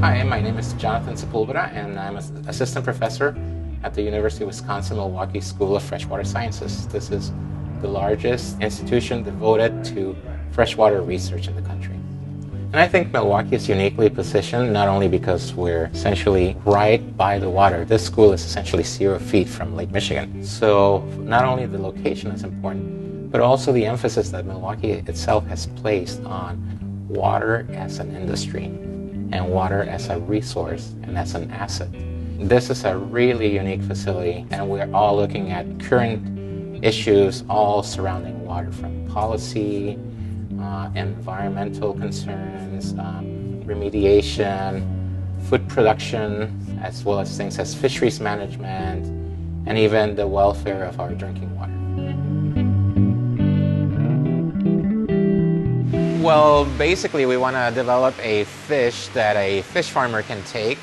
Hi, my name is Jhonatan Sepulveda, and I'm an assistant professor at the University of Wisconsin-Milwaukee School of Freshwater Sciences. This is the largest institution devoted to freshwater research in the country. And I think Milwaukee is uniquely positioned, not only because we're essentially right by the water. This school is essentially 0 feet from Lake Michigan. So not only the location is important, but also the emphasis that Milwaukee itself has placed on water as an industry and water as a resource and as an asset. This is a really unique facility, and we're all looking at current issues all surrounding water, from policy, environmental concerns, remediation, food production, as well as things as fisheries management, and even the welfare of our drinking water. Well, basically we want to develop a fish that a fish farmer can take,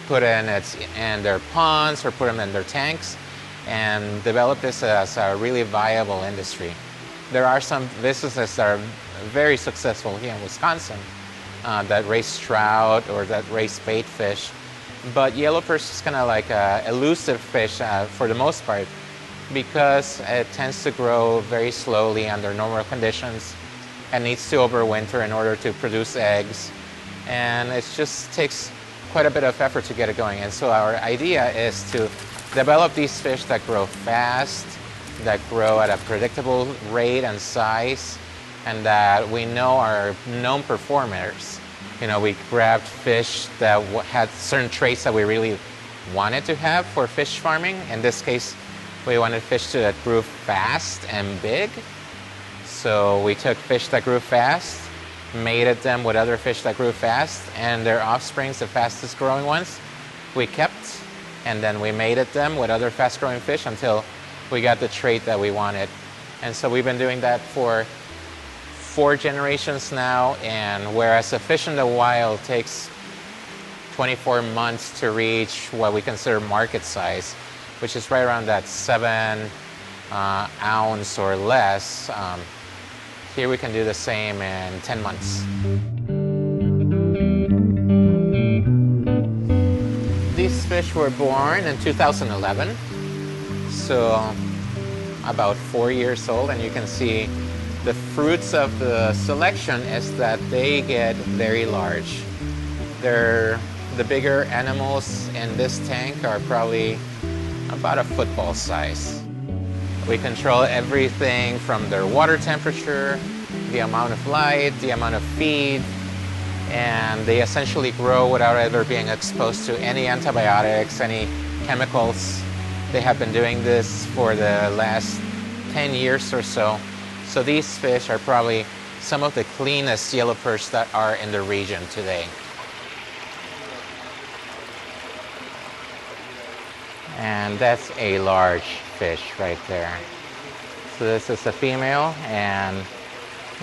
put in their ponds or put them in their tanks, and develop this as a really viable industry. There are some businesses that are very successful here in Wisconsin that raise trout or that raise bait fish, but yellow perch is kind of like an elusive fish for the most part, because it tends to grow very slowly under normal conditions and needs to overwinter in order to produce eggs, and it just takes quite a bit of effort to get it going. And so our idea is to develop these fish that grow fast, that grow at a predictable rate and size, and that we know are known performers. You know, we grabbed fish that had certain traits that we really wanted to have for fish farming. In this case, we wanted fish that grew fast and big. So we took fish that grew fast, mated them with other fish that grew fast, and their offsprings, the fastest growing ones, we kept, and then we mated them with other fast growing fish until we got the trait that we wanted. And so we've been doing that for 4 generations now, and whereas a fish in the wild takes 24 months to reach what we consider market size, which is right around that 7 ounce or less, here we can do the same in 10 months. These fish were born in 2011, so about 4 years old, and you can see the fruits of the selection is that they get very large. The bigger animals in this tank are probably about a football size. We control everything from their water temperature, the amount of light, the amount of feed, and they essentially grow without ever being exposed to any antibiotics, any chemicals. They have been doing this for the last 10 years or so. So these fish are probably some of the cleanest yellow perch that are in the region today. And that's a large fish right there. So this is a female, and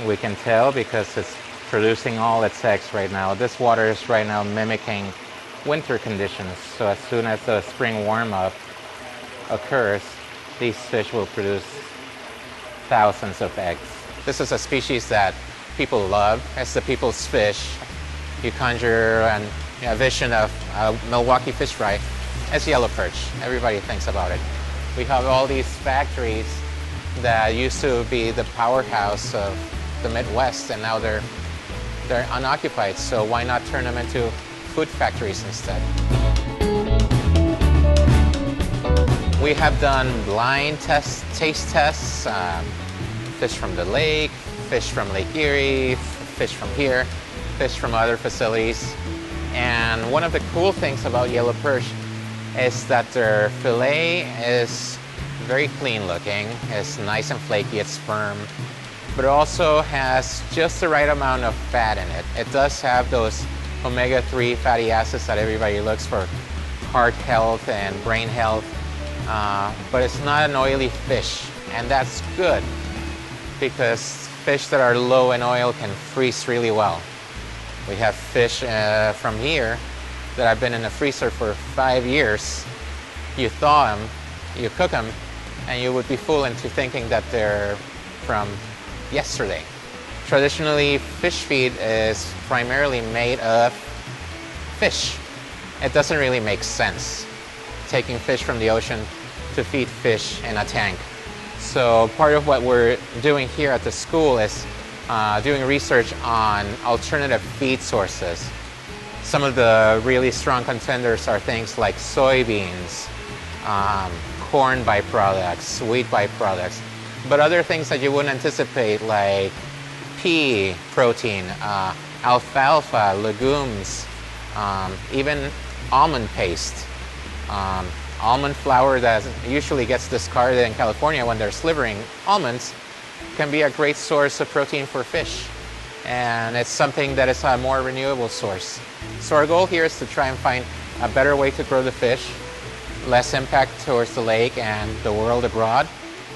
we can tell because it's producing all its eggs right now. This water is right now mimicking winter conditions. So as soon as the spring warm-up occurs, these fish will produce thousands of eggs. This is a species that people love. It's the people's fish. You conjure a vision of Milwaukee fish fry. It's yellow perch. Everybody thinks about it. We have all these factories that used to be the powerhouse of the Midwest, and now they're unoccupied. So why not turn them into food factories instead? We have done blind taste tests, fish from the lake, fish from Lake Erie, fish from here, fish from other facilities. And one of the cool things about yellow perch is that their fillet is very clean looking. It's nice and flaky, it's firm, but it also has just the right amount of fat in it. It does have those omega-3 fatty acids that everybody looks for heart health and brain health, but it's not an oily fish, and that's good because fish that are low in oil can freeze really well. We have fish from here that have been in the freezer for 5 years. You thaw them, you cook them, and you would be fooled into thinking that they're from yesterday. Traditionally, fish feed is primarily made of fish. It doesn't really make sense taking fish from the ocean to feed fish in a tank. So part of what we're doing here at the school is doing research on alternative feed sources. Some of the really strong contenders are things like soybeans, corn byproducts, wheat byproducts, but other things that you wouldn't anticipate, like pea protein, alfalfa, legumes, even almond paste. Almond flour that usually gets discarded in California when they're slivering almonds can be a great source of protein for fish. And it's something that is a more renewable source. So our goal here is to try and find a better way to grow the fish, less impact towards the lake and the world abroad,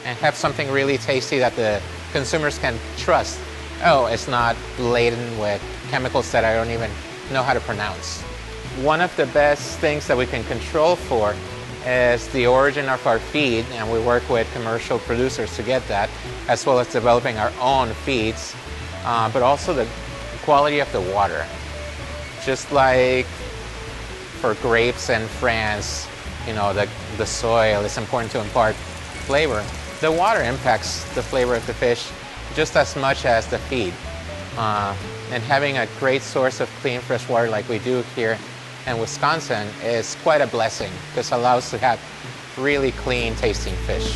and have something really tasty that the consumers can trust. Oh, it's not laden with chemicals that I don't even know how to pronounce. One of the best things that we can control for is the origin of our feed, and we work with commercial producers to get that, as well as developing our own feeds, but also the quality of the water. Just like for grapes in France, you know, the soil is important to impart flavor. The water impacts the flavor of the fish just as much as the feed. And having a great source of clean fresh water like we do here in Wisconsin is quite a blessing. This allows us to have really clean tasting fish.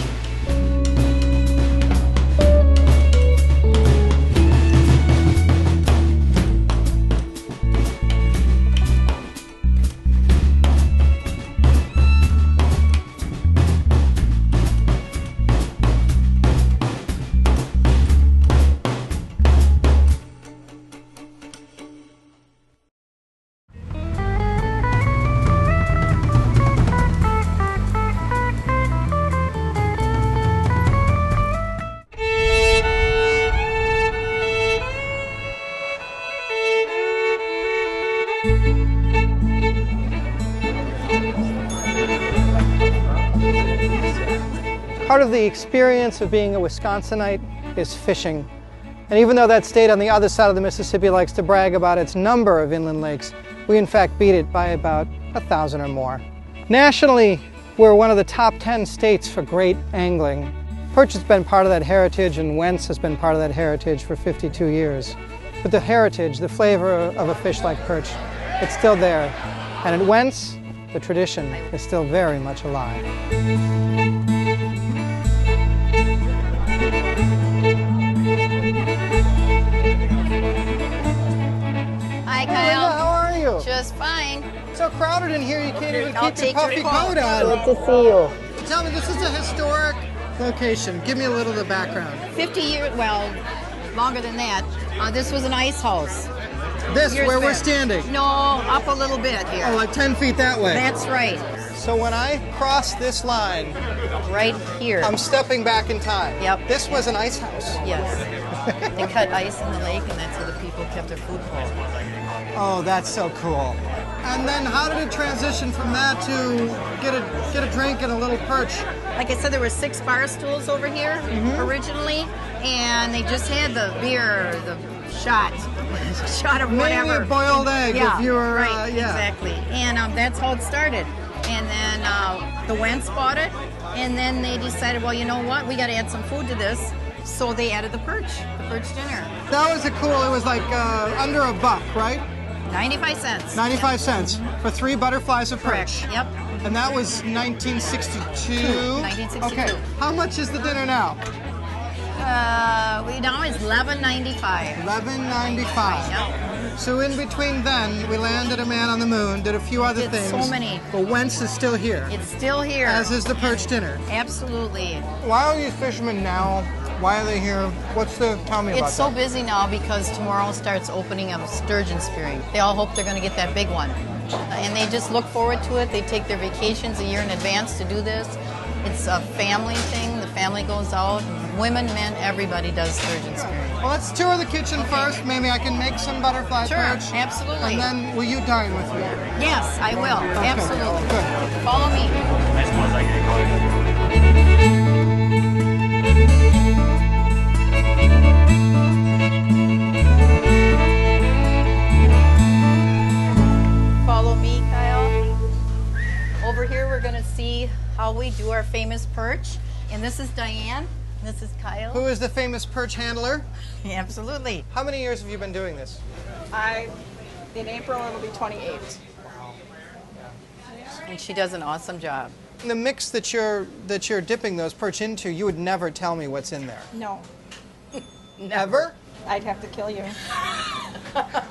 Part of the experience of being a Wisconsinite is fishing. And even though that state on the other side of the Mississippi likes to brag about its number of inland lakes, we in fact beat it by about 1,000 or more. Nationally, we're one of the top 10 states for great angling. Perch has been part of that heritage, and Wentz has been part of that heritage for 52 years. But the heritage, the flavor of a fish like perch, it's still there. And at Wentz, the tradition is still very much alive. Hi, Kyle. How are you? Just fine. It's so crowded in here, you can't even I'll keep your take your puffy call. coat on. Good to see you. Tell me, this is a historic location. Give me a little of the background. 50 years, well, longer than that. This was an ice house. This, Years where we're back. standing? No, up a little bit here. Oh, like 10 feet that way. That's right. So when I cross this line, Right here. I'm stepping back in time. Yep. This was an ice house. Yes. They cut ice in the lake, and that's how the people kept their food cold. Oh, that's so cool. And then how did it transition from that to get a drink and a little perch? Like I said, there were 6 bar stools over here originally, and they just had the beer, the shot of whatever. Mainly a boiled egg Yeah, if you were, right, yeah. exactly. And that's how it started. And then the Wentz bought it, and then they decided, well, you know what, we got to add some food to this. So they added the perch dinner. That was it was like under $1, right? 95 cents. 95 cents for 3 butterflies of Correct, perch. yep. And that was 1962? 1962. Okay, how much is the dinner now? Now it's $11.95. $11.95. Yep. So in between then, we landed a man on the moon, did a few other Did things. so many. But Wentz is still here, It's still here. as is the perch dinner. Absolutely. Why are these fishermen now? Why are they here? Tell me about It's so that. busy now because tomorrow starts opening of sturgeon spearing. They all hope they're going to get that big one. And they just look forward to it. They take their vacations a year in advance to do this. It's a family thing. The family goes out. Women, men, everybody does sturgeon spearing. Well, let's tour the kitchen first. Maybe I can make some butterfly Sure, perch. absolutely. And then will you dine with me? Yes, I will. Okay, Absolutely. good. Follow me. Follow how we do our famous perch. And this is Diane. This is Kyle. Who is the famous perch handler? Absolutely. How many years have you been doing this? In April, it'll be 28. And she does an awesome job. The mix that you're dipping those perch into, you would never tell me what's in there. No, Never? I'd have to kill you.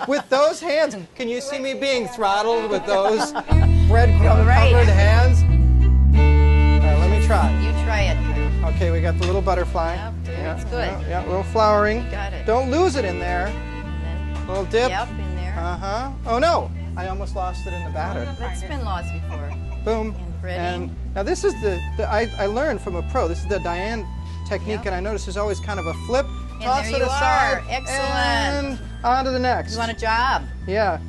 With those hands, can you see me being throttled with those breadcrumb-covered hands? All right, let me try. You try it. Okay, we got the little butterfly. Yep, it's good. Yeah, a little flowering. You got it. Don't lose it in there. And then, Little dip. yep, in there. Uh-huh. Oh, no. I almost lost it in the batter. That's been lost before. Boom. And breading. And now this is I learned from a pro. This is the Diane technique, Yep. and I noticed there's always kind of a flip. And Toss there it you aside. are. Excellent. And on to the next. You want a job? Yeah.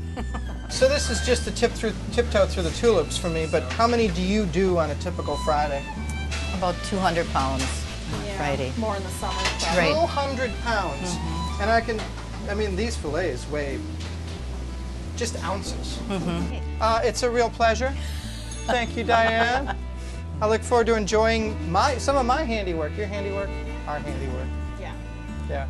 So this is just a tiptoe through the tulips for me, but how many do you do on a typical Friday? About 200 pounds on Friday. More in the summer. Right. 200 pounds. And I mean, these fillets weigh just ounces. It's a real pleasure. Thank you, Diane. I look forward to enjoying some of my handiwork, your handiwork, our handiwork. Yeah. Yeah.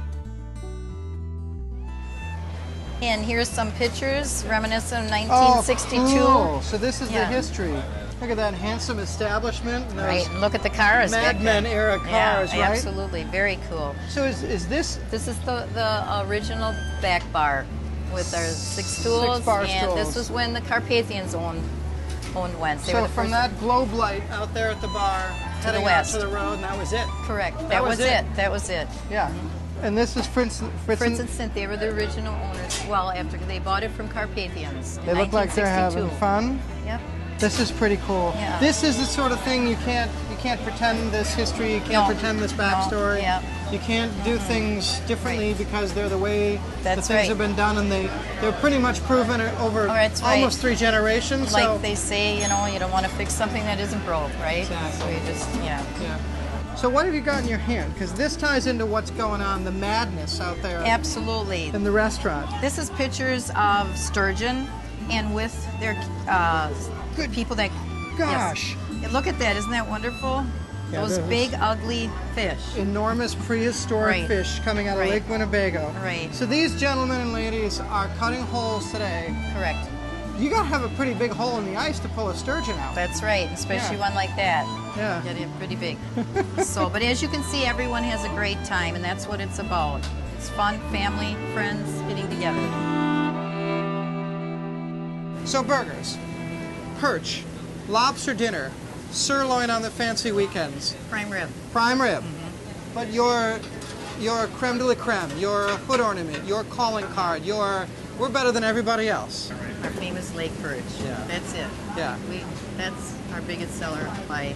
And here's some pictures reminiscent of 1962. Oh, cool. So this is the Yeah. history. Look at that handsome establishment. And those Right, and look at the cars. Mad back Men then. era cars, yeah, right? Absolutely, very cool. So is this This is the original back bar with our 6 stools. Six-bar and stools. this was when the Carpathians owned Wentz. They were so the from first. that globe light out there at the bar, heading out west. to the road, and that was it. Correct. That was it. That was it. Yeah. And this is Fritz Fritz and Cynthia, they were the original owners. Well, after they bought it from Carpathians in They look like they're 1962. having fun. Yep. This is pretty cool. Yeah. This is the sort of thing you can't pretend this history, you can't No. pretend this backstory. Yeah. You can't do things differently Right. because they're the way the That's things right. have been done, and they're pretty much proven over that's right. almost 3 generations. Like so they say, you don't want to fix something that isn't broke, right? Exactly. So you just, yeah. So what have you got in your hand? Because this ties into what's going on, the madness out there Absolutely. in the restaurant. This is pictures of sturgeon and with their Good people that. gosh. Yes. And look at that! Isn't that wonderful? Yeah, Those those- big, ugly fish. Enormous prehistoric Right. fish coming out of Right. Lake Winnebago. Right. So these gentlemen and ladies are cutting holes today. Correct. You gotta have a pretty big hole in the ice to pull a sturgeon out. That's right, especially Yeah. one like that. Yeah. Get it pretty big. But as you can see, everyone has a great time, and that's what it's about. It's fun, family, friends, getting together. So burgers, perch, lobster dinner, sirloin on the fancy weekends, Prime rib. prime rib. But your creme de la creme, your hood ornament, your calling card, we're better than everybody else. Our famous lake perch. Yeah. That's it. Yeah. That's our biggest seller by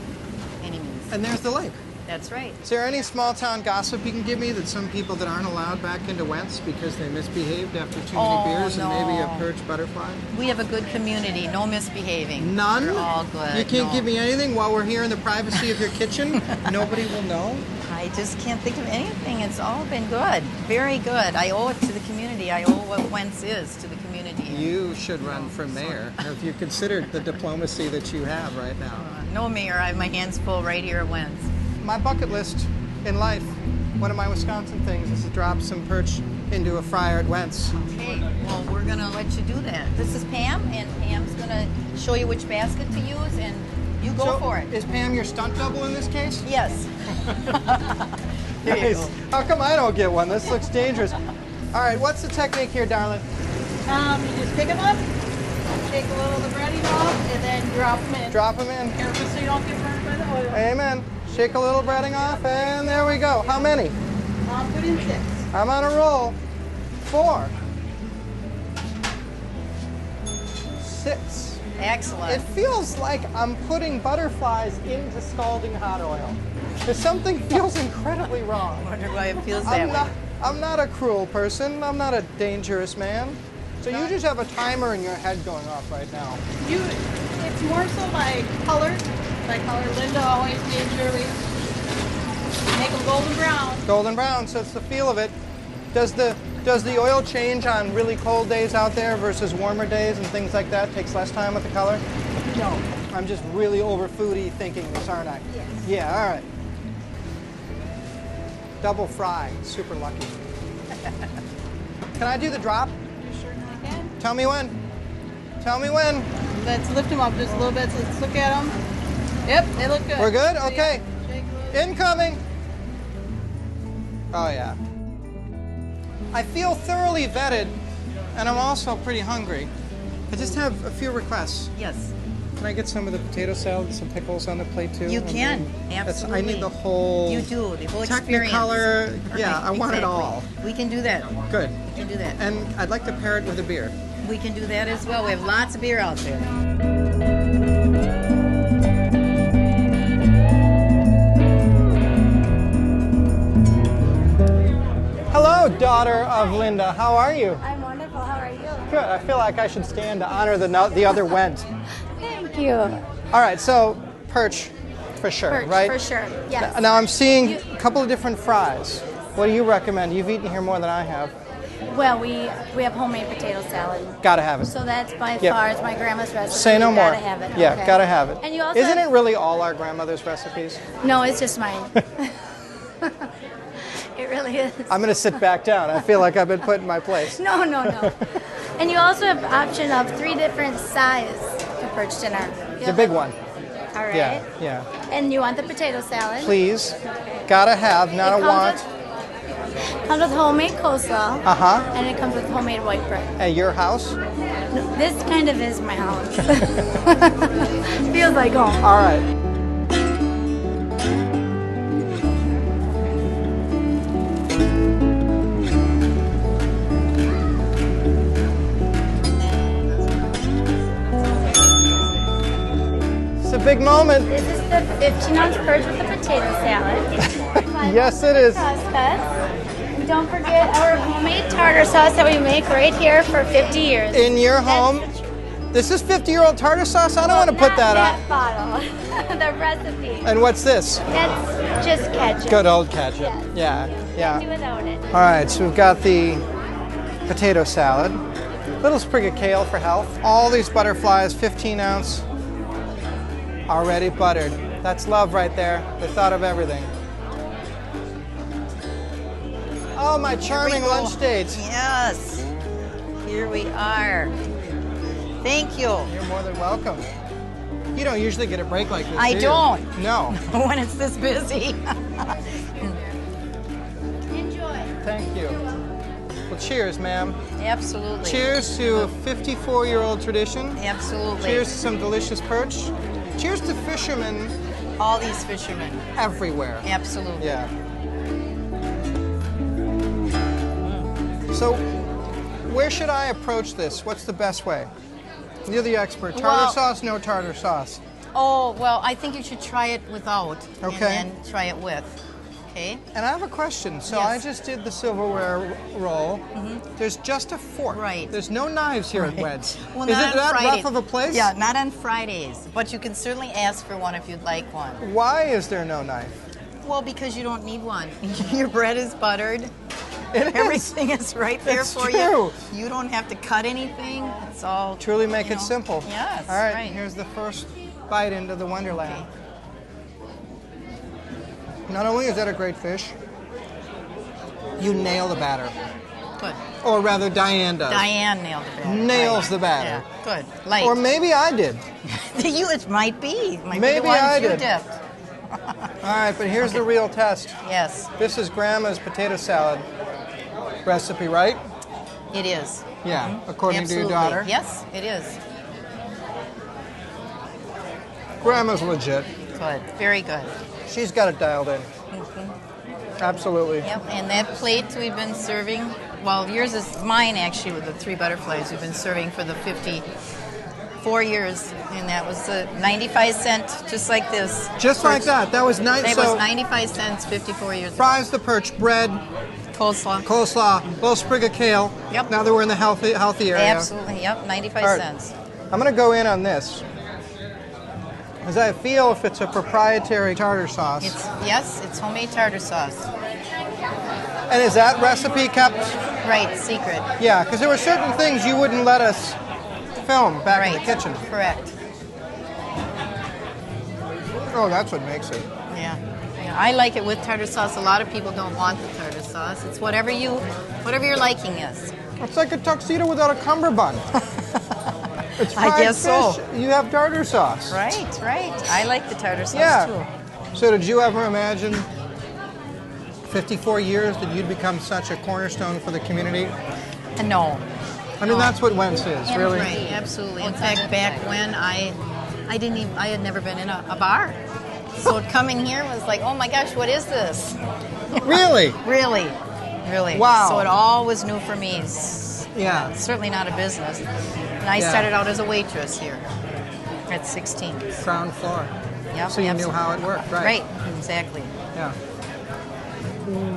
any means. And there's the lake. That's right. Is there any small town gossip you can give me that some people that aren't allowed back into Wentz because they misbehaved after too many beers and maybe a no. perch butterfly? We have a good community, no misbehaving. None? We're all good. You can't no. give me anything while we're here in the privacy of your kitchen? Nobody will know? I just can't think of anything. It's all been good. Very good. I owe it to the community. I owe what Wentz is to the community. You should run for mayor if you considered the diplomacy that you have right now. No mayor. I have my hands full right here at Wentz. My bucket list in life, one of my Wisconsin things is to drop some perch into a fryer at Wentz. Okay, well, we're going to let you do that. This is Pam, and Pam's going to show you which basket to use, and you go So, for it. Is Pam your stunt double in this case? Yes. There you Nice. go. How come I don't get one? This looks dangerous. All right, what's the technique here, darling? You just pick them up, take a little of the breading off, and then drop them in. Drop them in. Careful so you don't get burned by the oil. Amen. Shake a little breading off, and there we go. How many? Put in 6. I'm on a roll. 4. 6. Excellent. It feels like I'm putting butterflies into scalding hot oil. There's something feels incredibly wrong. I wonder why it feels that way. I'm not a cruel person. I'm not a dangerous man. So you just have a timer in your head going off right now. It's more so by color. By color. Linda always made sure we make them golden brown. Golden brown, so it's the feel of it. Does the oil change on really cold days out there versus warmer days and things like that? Takes less time with the color? No. I'm just really over foodie thinking this, aren't I? Yes. Yeah, all right. Double fry, super lucky. Can I do the drop? You sure can. Tell me when. Tell me when. Let's lift them up just a little bit. So let's look at them. Yep, they look good. We're good? So, Okay. yeah, shake a little. Incoming. Oh yeah. I feel thoroughly vetted, and I'm also pretty hungry. I just have a few requests. Yes. Can I get some of the potato salad and some pickles on the plate too? You And can, then- absolutely. I need the whole. You do, the whole experience. Technicolor. Yeah, I want it Exactly. all. We can do that. Good. We can do that. And I'd like to pair it with a beer. We can do that as well. We have lots of beer out there. Hello, daughter of Linda. How are you? I'm wonderful. How are you? Good. I feel like I should stand to honor the other Wendt. Thank you. All right, so Perch, for sure, Perch, right? for sure. Yes. Now I'm seeing a couple of different fries. What do you recommend? You've eaten here more than I have. Well, we have homemade potato salad. Gotta have it. So that's by Yep. far, it's my grandma's recipe. Say no You more. Gotta have it. Yeah, okay. gotta have it. And you also Isn't have- it really all our grandmother's recipes? No, it's just mine. It really is. I'm gonna sit back down. I feel like I've been put in my place. No, no, no. And you also have option of 3 different size of Perch dinner. The big one. All right. Yeah, yeah. And you want the potato salad? Please. Gotta have, not It a want. Comes with homemade coleslaw. Uh-huh. And it comes with homemade white bread. At your house? No, this kind of is my house. Feels like home. All right. It's a big moment. This is the 15-ounce Perch with the potato salad. Yes, it is. Sauce cuts. And don't forget our homemade tartar sauce that we make right here for 50 years. In your home. This is 50-year-old tartar sauce? I don't want to put that on. bottle. The recipe. And what's this? That's just ketchup. Good old ketchup. Yes. Yeah, Do yeah. without it. All right, so we've got the potato salad, little sprig of kale for health. All these butterflies, 15-ounce, already buttered. That's love right there. They thought of everything. Oh, my charming lunch dates. Yes, here we are. Thank you. You're more than welcome. You don't usually get a break like this, I do you? don't. No. When it's this busy. Enjoy. Thank you. Well, cheers, ma'am. Absolutely. Cheers to a 54-year-old tradition. Absolutely. Cheers to some delicious perch. Cheers to fishermen All these fishermen. everywhere. Absolutely. Yeah. So, where should I approach this? What's the best way? You're the expert. Tartar Well- sauce, no tartar sauce. Oh, well, I think you should try it without Okay. and then try it with. Okay? And I have a question. So Yes. I just did the silverware roll. There's just a fork. Right. There's no knives here at Wentz. Well, Is not it on that Friday. rough of a place? Yeah, not on Fridays. But you can certainly ask for one if you'd like one. Why is there no knife? Well, because you don't need one. Your bread is buttered. It is. Everything is right there It's for true. you. You don't have to cut anything. It's all Truly make you it know. simple. Yes. All right, right. here's the first bite into the Wonderland. Okay. Not only is that a great fish, you nail the batter. Good. Or rather, Diane does. Diane nailed the batter. Nails Right. the batter. Yeah. Good. Light. Or maybe I did. You, it might be. Might be Maybe the ones I you did. dipped. All right, but here's the real test. Yes, This is Grandma's potato salad recipe, right? it is. Yeah, according Absolutely. to your daughter. Yes, it is. Grandma's legit. Good. Very good. She's got it dialed in. Absolutely. Yep. And that plate we've been serving. Well, yours is mine actually with the 3 butterflies. We've been serving for the 54 years, and that was the 95-cent, just like this. Just like that. That was nice. It So was 95 cents 54 years ago. fries, the perch, bread, Coleslaw. coleslaw, little sprig of kale. Yep. Now that we're in the healthy area. Absolutely. Yep. 95 All right. cents. I'm going to go in on this. As I feel if it's a proprietary tartar sauce. It's homemade tartar sauce. And is that recipe kept? Right. Secret. Yeah, because there were certain things you wouldn't let us film back in the Right. kitchen. Correct. Oh, that's what makes it. Yeah. Yeah, I like it with tartar sauce. A lot of people don't want the tartar sauce. It's whatever your liking is. It's like a tuxedo without a cummerbund. It's fried I guess fish. so. You have tartar sauce. Right. I like the tartar sauce Yeah. too. So did you ever imagine 54 years that you'd become such a cornerstone for the community? No. I mean, that's what Wentz is, really. Right, absolutely. In fact, back when I had never been in a bar. So coming here was like, oh my gosh, what is this? Really? Really. Wow. So it all was new for me. Yeah. Certainly not a business. And I Yeah. started out as a waitress here at 16. Ground floor. Yep, So you knew absolutely. how it worked, right? Right, exactly. Yeah.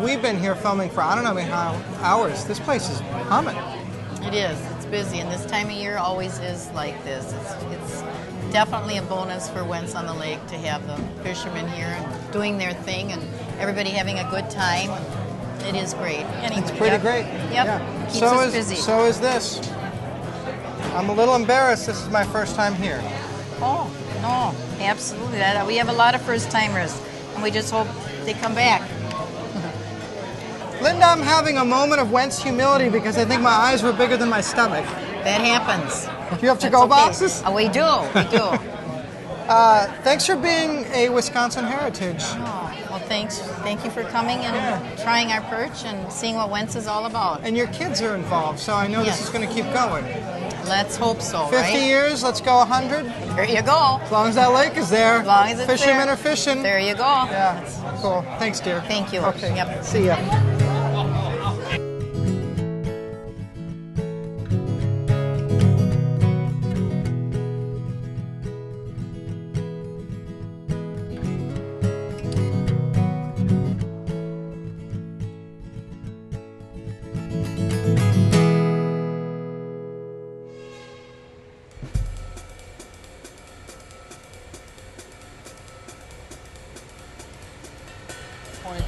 We've been here filming for I don't know how hours. This place is humming. It is. It's busy, and this time of year always is like this. It's definitely a bonus for Wentz on the Lake to have the fishermen here and doing their thing and everybody having a good time. It is great. Anyway, It's pretty great. Yep. Yeah. Keeps us busy. So is this. I'm a little embarrassed. This is my first time here. Oh, no, absolutely. We have a lot of first timers, and we just hope they come back. Linda, I'm having a moment of Wentz humility because I think my eyes were bigger than my stomach. That happens. Do you have to-go boxes? Oh, we do. We do. Thanks for being a Wisconsin heritage. Oh, well, thanks. Thank you for coming and trying our perch and seeing what Wentz is all about. And your kids are involved, so I know Yes. this is going to keep going. Let's hope so, 50 right? years, let's go 100. There you go. As long as that lake is there. As long as it's Fishermen there. are fishing. There you go. Yeah, cool. Thanks, dear. Thank you. Okay, Yep. see ya.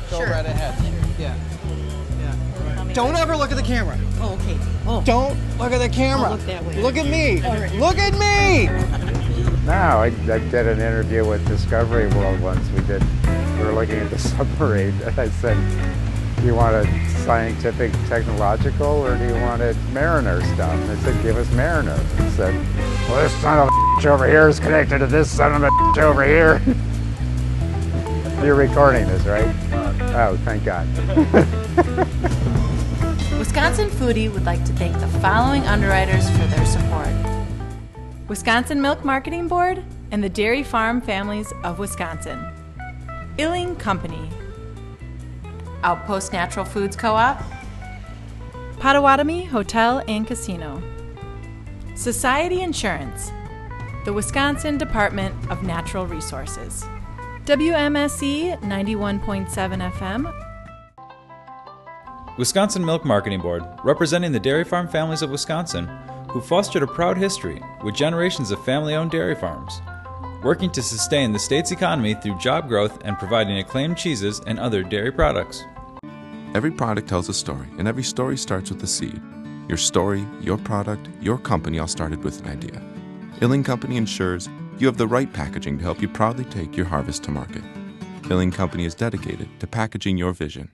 Go Sure. right ahead. Yeah. Don't ever look at the camera. Oh, okay. Oh. Don't look at the camera. I'll look that way. Look at me. All right. Look at me. No, I did an interview with Discovery World once. We were looking at the submarine, and I said, do you want it scientific, technological, or do you want it Mariner stuff? And they said, give us Mariner. I said, well, this son of a bitch over here is connected to this son of a bitch over here. You're recording this, right? Oh, thank God. Wisconsin Foodie would like to thank the following underwriters for their support: Wisconsin Milk Marketing Board and the Dairy Farm Families of Wisconsin, Illing Company, Outpost Natural Foods Co-op, Potawatomi Hotel and Casino, Society Insurance, the Wisconsin Department of Natural Resources, WMSE 91.7 FM, Wisconsin Milk Marketing Board, representing the dairy farm families of Wisconsin, who fostered a proud history with generations of family-owned dairy farms, working to sustain the state's economy through job growth and providing acclaimed cheeses and other dairy products. Every product tells a story, and every story starts with a seed. Your story, your product, your company all started with an idea. Illing Company ensures you have the right packaging to help you proudly take your harvest to market. Illing Company is dedicated to packaging your vision.